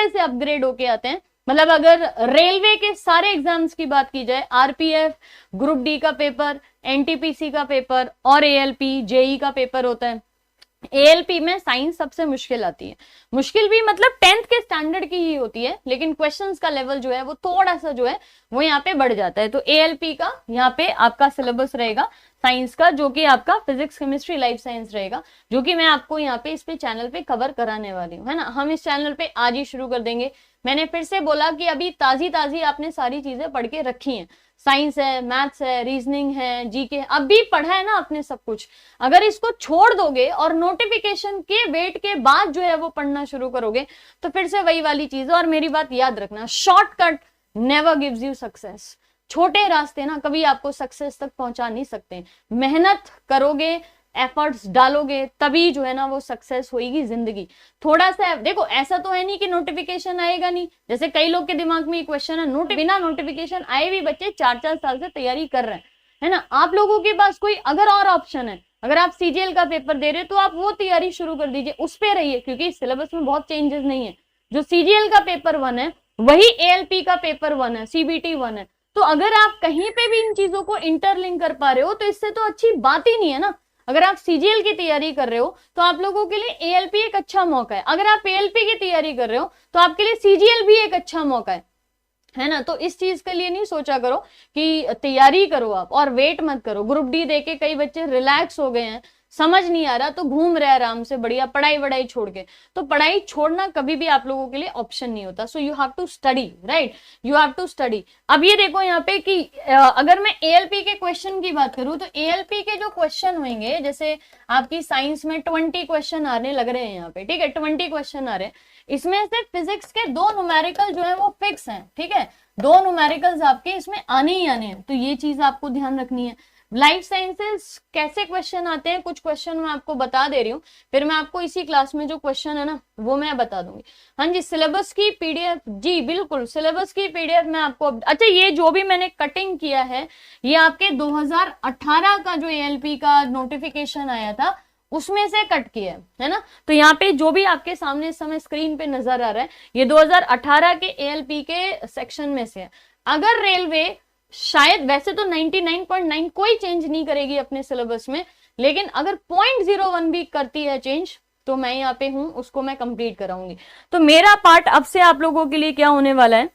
थोड़े से अपग्रेड होके आते हैं। मतलब अगर रेलवे के सारे एग्जाम्स की बात की जाए, आरपीएफ, ग्रुप डी का पेपर, एनटीपीसी का पेपर और एएलपी जेई का पेपर होता है। एएलपी में साइंस सबसे मुश्किल आती है, मुश्किल भी मतलब 10th के स्टैंडर्ड की ही होती है, लेकिन क्वेश्चंस का लेवल जो है वो थोड़ा सा जो है वो यहाँ पे बढ़ जाता है। तो एएलपी का यहाँ पे आपका सिलेबस रहेगा साइंस का, जो कि आपका फिजिक्स, केमिस्ट्री, लाइफ साइंस रहेगा, जो कि मैं आपको यहाँ पे इस पे चैनल पे कवर कराने वाली हूँ, है ना। हम इस चैनल पे आज ही शुरू कर देंगे। मैंने फिर से बोला कि अभी ताजी ताजी आपने सारी चीजें पढ़ के रखी हैं, साइंस है, मैथ्स है, रीजनिंग है, जीके अभी पढ़ा है ना आपने सब कुछ। अगर इसको छोड़ दोगे और नोटिफिकेशन के वेट के बाद जो है वो पढ़ना शुरू करोगे तो फिर से वही वाली चीज है। और मेरी बात याद रखना, shortcut never gives you success. छोटे रास्ते ना कभी आपको सक्सेस तक पहुंचा नहीं सकते। मेहनत करोगे, एफर्ट्स डालोगे, तभी जो है ना वो सक्सेस होगी जिंदगी। थोड़ा सा देखो, ऐसा तो है नहीं कि नोटिफिकेशन आएगा नहीं। जैसे कई लोग के दिमाग में ये क्वेश्चन है, बिना नोटिफिकेशन आए भी बच्चे 4-4 साल से तैयारी कर रहे हैं, है ना। आप लोगों के पास कोई अगर और ऑप्शन है, अगर आप सीजीएल का पेपर दे रहे हो तो आप वो तैयारी शुरू कर दीजिए, उस पे रहिए, क्योंकि सिलेबस में बहुत चेंजेस नहीं है। जो सीजीएल का पेपर 1 है वही एएलपी का पेपर 1 है, सीबीटी 1 है। तो अगर आप कहीं पे भी इन चीजों को इंटरलिंक कर पा रहे हो तो इससे तो अच्छी बात ही नहीं है ना। अगर आप सीजीएल की तैयारी कर रहे हो तो आप लोगों के लिए एएलपी एक अच्छा मौका है, अगर आप एएलपी की तैयारी कर रहे हो तो आपके लिए सीजीएल भी एक अच्छा मौका है ना। तो इस चीज के लिए नहीं सोचा करो कि तैयारी करो आप और वेट मत करो। ग्रुप डी देके कई बच्चे रिलैक्स हो गए हैं, समझ नहीं आ रहा तो घूम रहे आराम से बढ़िया, पढ़ाई वढ़ाई छोड़ के। तो पढ़ाई छोड़ना कभी भी आप लोगों के लिए ऑप्शन नहीं होता। So you have to study, right, you have to study. अब ये देखो यहाँ पे कि अगर मैं एएलपी के क्वेश्चन की बात करूं तो एएलपी के जो क्वेश्चन होंगे, जैसे आपकी साइंस में 20 क्वेश्चन आने लग रहे हैं यहाँ पे, ठीक है, 20 क्वेश्चन आ रहे हैं। इसमें से फिजिक्स के 2 न्यूमेरिकल जो है वो फिक्स हैं, ठीक है, 2 न्यूमेरिकल्स आपके इसमें आने ही आने हैं। तो ये चीज आपको ध्यान रखनी है। लाइफ साइंसेस कैसे क्वेश्चन आते हैं, कुछ क्वेश्चन मैं आपको बता दे रही हूँ, फिर मैं आपको इसी क्लास में जो क्वेश्चन है ना वो मैं बता दूंगी। हाँ जी, सिलेबस की पीडीएफ, जी बिल्कुल सिलेबस की पीडीएफ मैं आपको अच्छा, ये जो भी मैंने कटिंग किया है ये आपके 2018 का जो एएलपी का नोटिफिकेशन आया था उसमें से कट किया है ना। तो यहाँ पे जो भी आपके सामने इस समय स्क्रीन पे नजर आ रहा है ये 2018 के एएलपी के सेक्शन में से है। अगर रेलवे शायद, वैसे तो 99.9 कोई चेंज नहीं करेगी अपने सिलेबस में, लेकिन अगर 0.01 भी करती है चेंज तो मैं यहाँ पे हूं, उसको मैं कंप्लीट कराऊंगी। तो मेरा पार्ट अब से आप लोगों के लिए क्या होने वाला है,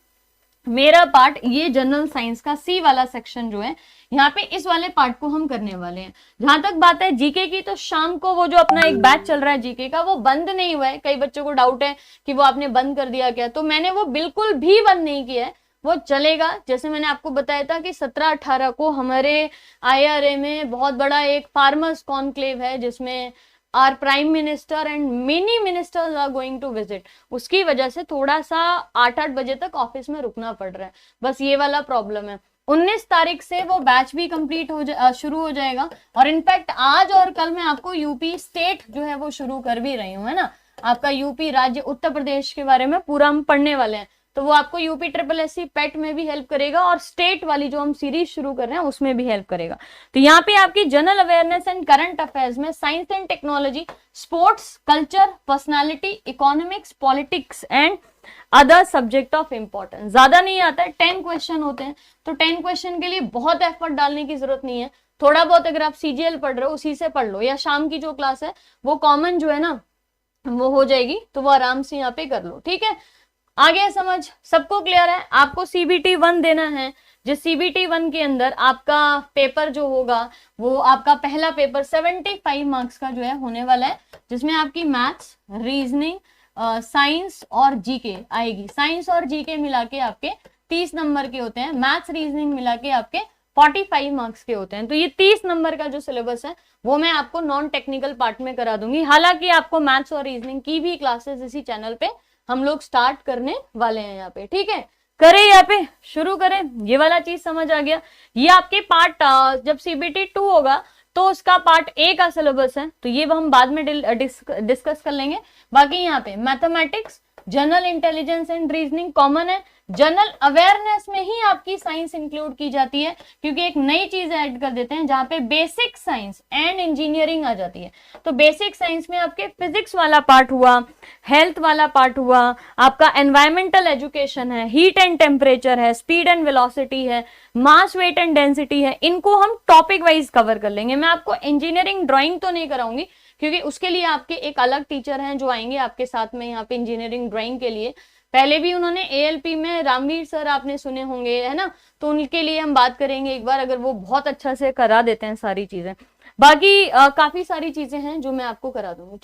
मेरा पार्ट ये जनरल साइंस का सी वाला सेक्शन जो है यहाँ पे इस वाले पार्ट को हम करने वाले हैं। जहां तक बात है जीके की, तो शाम को वो जो अपना एक बैच चल रहा है जीके का वो बंद नहीं हुआ है। कई बच्चों को डाउट है कि वो आपने बंद कर दिया क्या, तो मैंने वो बिल्कुल भी बंद नहीं किया है, वो चलेगा। जैसे मैंने आपको बताया था कि 17-18 को हमारे आईआरए में बहुत बड़ा एक फार्मर्स कॉन्क्लेव है जिसमें our prime minister and many ministers are going to visit. उसकी वजह से थोड़ा सा 8-8 बजे तक ऑफिस में रुकना पड़ रहा है, बस ये वाला प्रॉब्लम है। 19 तारीख से वो बैच भी कंप्लीट शुरू हो जाएगा। और इनफैक्ट आज और कल मैं आपको यूपी स्टेट जो है वो शुरू कर भी रही हूँ, है ना। आपका यूपी राज्य उत्तर प्रदेश के बारे में पूरा हम पढ़ने वाले हैं, तो वो आपको यूपी SSC पेट में भी हेल्प करेगा और स्टेट वाली जो हम सीरीज शुरू कर रहे हैं उसमें भी हेल्प करेगा। तो यहाँ पे आपकी general awareness and current affairs में science and technology, sports, culture, personality, economics, politics and other subject of importance. ज्यादा नहीं आता है, 10 क्वेश्चन होते हैं। तो 10 क्वेश्चन के लिए बहुत एफर्ट डालने की जरूरत नहीं है। थोड़ा बहुत अगर आप सीजीएल पढ़ रहे हो उसी से पढ़ लो, या शाम की जो क्लास है वो कॉमन जो है ना वो हो जाएगी, तो वो आराम से यहाँ पे कर लो, ठीक है। आगे समझ सबको क्लियर है। आपको सीबीटी 1 देना है, जिस सीबीटी 1 के अंदर आपका पेपर जो होगा वो आपका पहला पेपर 75 मार्क्स का जो है होने वाला है, जिसमें आपकी मैथ्स, रीजनिंग, साइंस और जीके आएगी। साइंस और जीके मिला के आपके 30 नंबर के होते हैं, मैथ्स रीजनिंग मिला के आपके 45 मार्क्स के होते हैं। तो ये 30 नंबर का जो सिलेबस है वो मैं आपको नॉन टेक्निकल पार्ट में करा दूंगी। हालांकि आपको मैथ्स और रीजनिंग की भी क्लासेस इसी चैनल पे हम लोग स्टार्ट करने वाले हैं यहाँ पे, ठीक है। करें यहाँ पे शुरू करें, ये वाला चीज समझ आ गया। ये आपके पार्ट जब सीबीटी 2 होगा तो उसका पार्ट ए का सिलेबस है, तो ये हम बाद में डिस्कस कर लेंगे। बाकी यहाँ पे mathematics, general intelligence and reasoning common है, जनरल अवेयरनेस में ही आपकी साइंस इंक्लूड की जाती है, क्योंकि एक नई चीज ऐड कर देते हैं जहां पे बेसिक साइंस एंड इंजीनियरिंग आ जाती है। तो बेसिक साइंस में आपके फिजिक्स वाला पार्ट हुआ, हेल्थ वाला पार्ट हुआ, आपका एनवायरमेंटल एजुकेशन है, हीट एंड टेम्परेचर है, स्पीड एंड वेलोसिटी है, मास वेट एंड डेंसिटी है, इनको हम टॉपिक वाइज कवर कर लेंगे। मैं आपको इंजीनियरिंग ड्राइंग तो नहीं कराऊंगी, क्योंकि उसके लिए आपके एक अलग टीचर हैं जो आएंगे आपके साथ में यहाँ पे इंजीनियरिंग ड्राइंग के लिए। पहले भी उन्होंने एएलपी में रामवीर सर आपने सुने होंगे, है ना, तो उनके लिए हम बात करेंगे एक बार, अगर वो बहुत अच्छा से करा देते हैं सारी चीजें। बाकी काफी सारी चीजें हैं जो मैं आपको करा दूंगी।